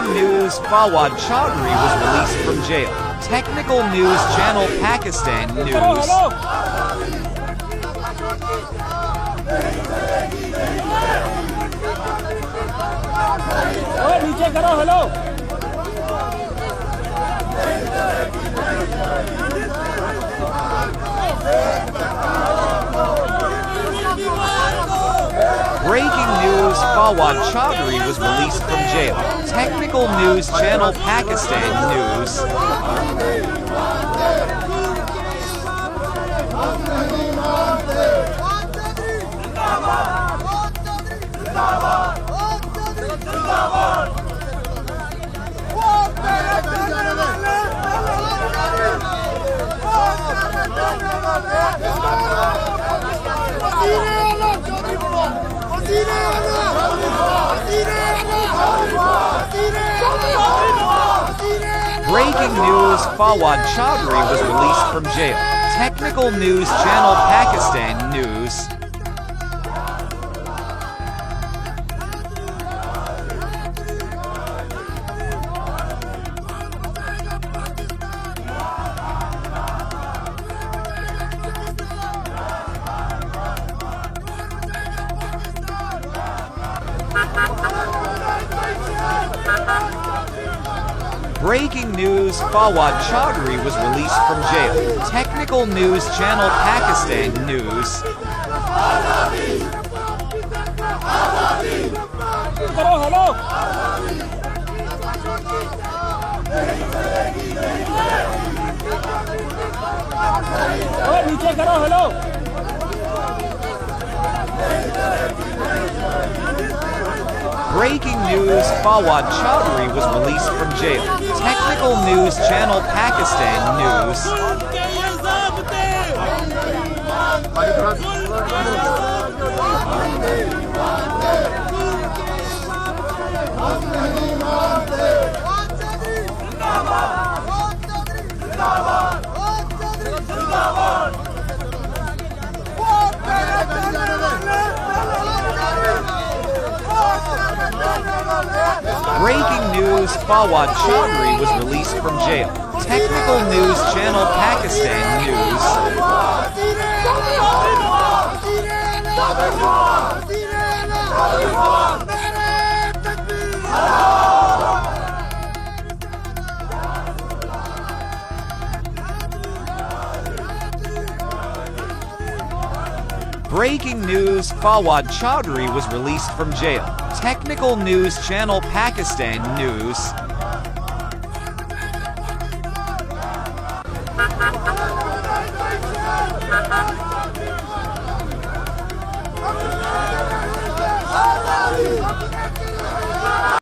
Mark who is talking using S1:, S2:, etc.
S1: Breaking news: Fawad Chaudhry was released from jail. Technical news channel Pakistan News. Breaking news: Fawad Chaudhry was released from jail. Technical news channel Pakistan News. Breaking news: Fawad Chaudhry was released from jail. Technical news channel Pakistan News. Breaking news: Fawad Chaudhry was released from jail. Technical news channel Pakistan News. Breaking news: Fawad Chaudhry was released from jail. Technical news channel Pakistan News. Breaking news: Fawad Chaudhry was released from jail. Technical news channel Pakistan News. Breaking news: Fawad Chaudhry was released from jail. Technical news channel Pakistan News.